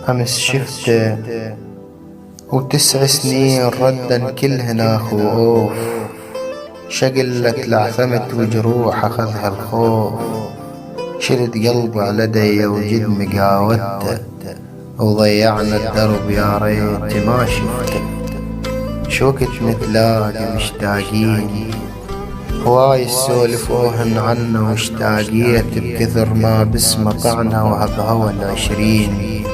أمس شفته و9 سنين ردا كلهن أخو أوف، شقلت لعثمت وجروح أخذها الخوف، شلت قلبي على دي وجد مقاوته، وضيعنا الدرب يا ريت ما شفته. شوقت نتلاقى مشتاقين، هواي السولفوهن عنا واشتاقيت، بكثر ما باسمه طعنا وهبهوى ال20،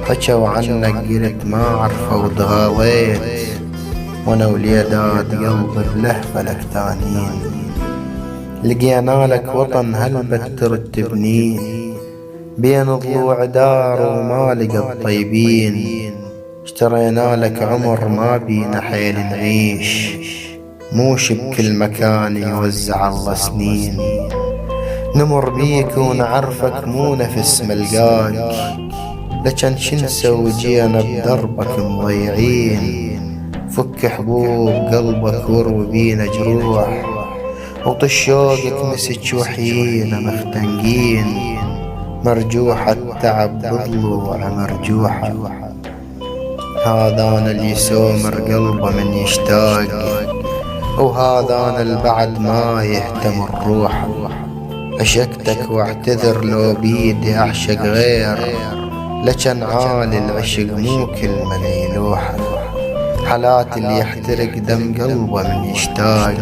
حكوا عنك قلت ما عرفه وتغاضيت، وانا وليداد قلبي بلهفة لكتانين. لقينا لك وطن هل بترتبني، بين ضلوع دار وما لقى الطيبين، اشترينا لك عمر ما بينا حيل نعيش، موش بكل مكان يوزع الله سنين. نمر بيك ونعرفك مو نفس ملقاك، لكن شنسى وجينا بدربك مضيعين. فك حبوب قلبك واروي بينا جروح، وطش شوقك مسج وحيينا مختنقين. مرجوحة التعب بضلوع مرجوحة، هذا انا اللي سومر قلبه من يشتاق، وهذا انا البعد ما يهتم الروح. عشقتك واعتذر لو بيدي اعشق غير، لكن عالي العشق مو كل من يلوح. حالات اللي يحترق دم قلبه من يشتاق،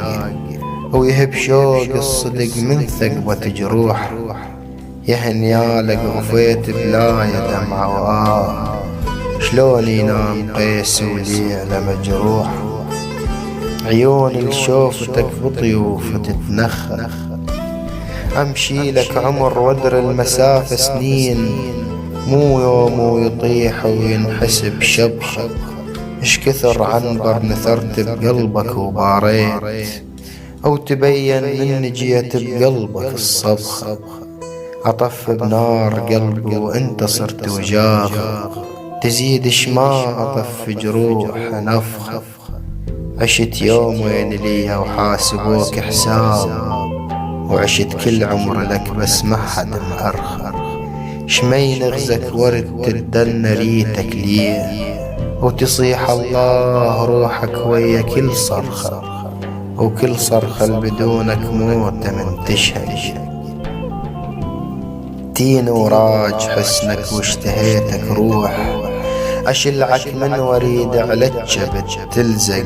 ويهب شوق الصدق من ثقبة جروح. يهن يالك غفيت بلاية دمعة شلون ينام قيس وليلة مجروح. عيون الشوفتك بطيوف تتنخى، امشي لك عمر ودر المسافة سنين، مو يوم ويطيح وينحسب شبخة. اش كثر عنبر نثرت بقلبك وباريت، او تبين من جيت بقلبك الصبخة. اطف بنار قلبي وانت صرت وجاغ، تزيد شما اطف جروح نفخة. عشت يومين ليها وحاسبوك حساب، وعشت كل عمر لك بس ما حد مأرخى. شمي نغزك ورد تدن ريتك ليه، وتصيح الله روحك ويا كل صرخة، وكل صرخة بدونك موتة من تشهد. تين وراج حسنك واشتهيتك روح، أشلعك من وريد على الجبت تلزق.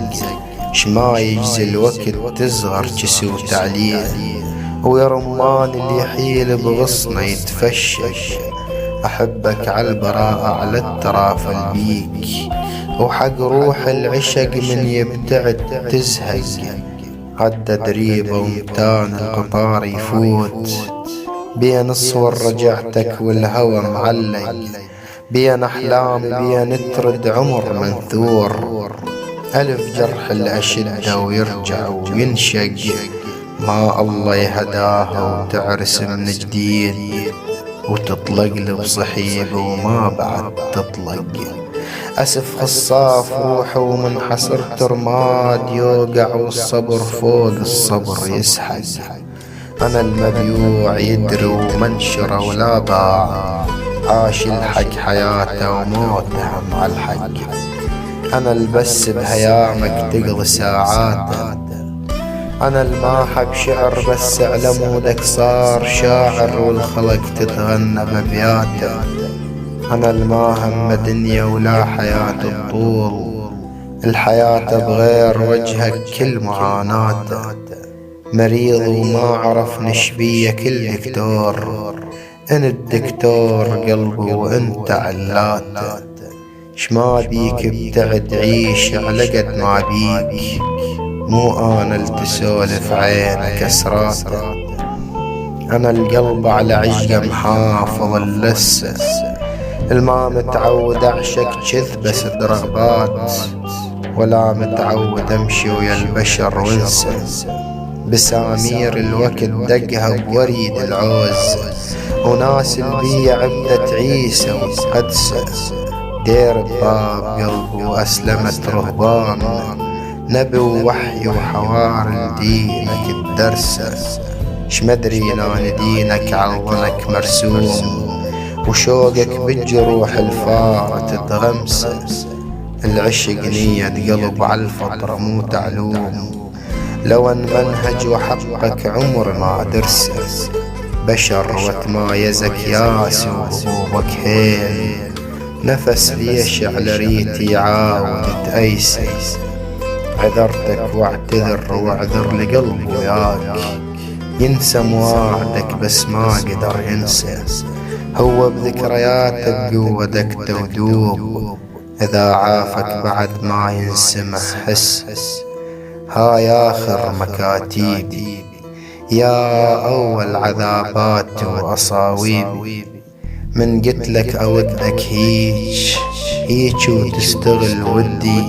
شما يجزي الوقت تصغر جسو تعليه، ويا رمان اللي يحيل بغصنه يتفشش. أحبك عالبراءة على الترافل بيك، وحق روح العشق من يبتعد تزهق. عدى دريبة ومتان القطار يفوت، بين الصور رجعتك والهوى معلق. بين أحلام بين ترد عمر منثور، ألف جرح الأشدة ويرجع وينشق. ما الله يهداها وتعرس من جديد، وتطلق بصحيبه وما بعد تطلق. أسف خصاف روحه ومن حصرت رماد يوقع، والصبر فوق الصبر يسحق. أنا المبيوع يدري ومنشره ولا باع، عاش الحق حياته وموته مع الحق. أنا البس بهيامك تقضي ساعاته، أنا الماحب شعر بس على مودك صار شاعر، والخلق تتغنى بأبياته. أنا الماهم دنيا ولا حياة الطول، الحياة بغير وجهك كل معاناته. مريض وما عرف نشبيه كل دكتور، أنا الدكتور قلبي وأنت علاته. شما بيك ابتعد عيش على قد ما بيك، مو أنا التسولف عينك أسراته. أنا القلب على عشقه محافظ اللسة، الما متعود أعشق كذبة سد رغبات، ولا متعود أمشي ويا البشر وانسى. بسامير الوقت دقها بوريد العوز، وناس البيع عبدة عيسى وتقدسه. دير بباب قلبي وأسلمت رهبان، نبي ووحي وحوار دينك الدرسة. شمدري لان دينك عظنك مرسوم، وشوقك بالجروح الفاتت غمسة. العشق نية قلب عالفطرة مو تعلوم، لو ان منهج وحقك عمر ما درسه. بشر وتمايزك ياس وهبوبك هيل، نفس ليش على ريتي يعاود تأيسه. عذرتك واعتذر واعذر لقلب وياك، ينسى مواعدك بس ما قدر ينسى. هو بذكرياتك قودك تودوب، إذا عافك بعد ما ينسمح حس. هاي آخر مكاتيبي يا أول عذابات وأصاويبي. من قتلك أودك هيج وتستغل ودي،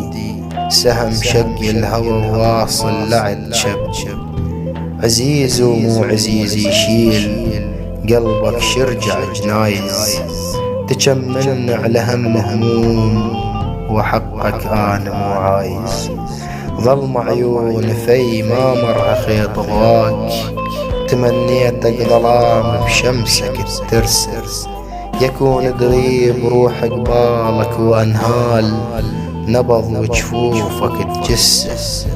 سهم شق الهوى واصل لعد شب. عزيز ومو عزيز يشيل قلبك شرجع جنايز، تجمن على هم هموم وحقك أنا مو عايز. ظلم عيون في ما مر خيط ضواك، تمنيتك ظلام بشمسك ترسل. يكون تغيب روح قبالك وأنهال، نبض وجفوفك تجسس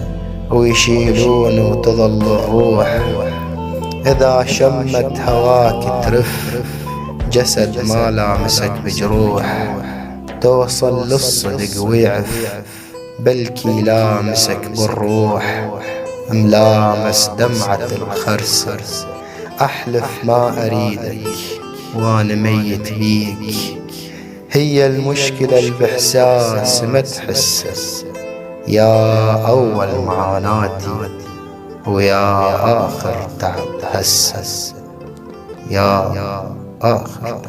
ويشيلون وتظل الروح. إذا شمت هواك ترف جسد ما لامسك بجروح، توصل للصدق ويعف بلكي لامسك بالروح. ملامس دمعة الخرسر أحلف ما أريدك وانا ميت بيك. هي المشكلة البإحساس ما تحسس، يا أول معاناتي ويا آخر تعب هسس. يا آخر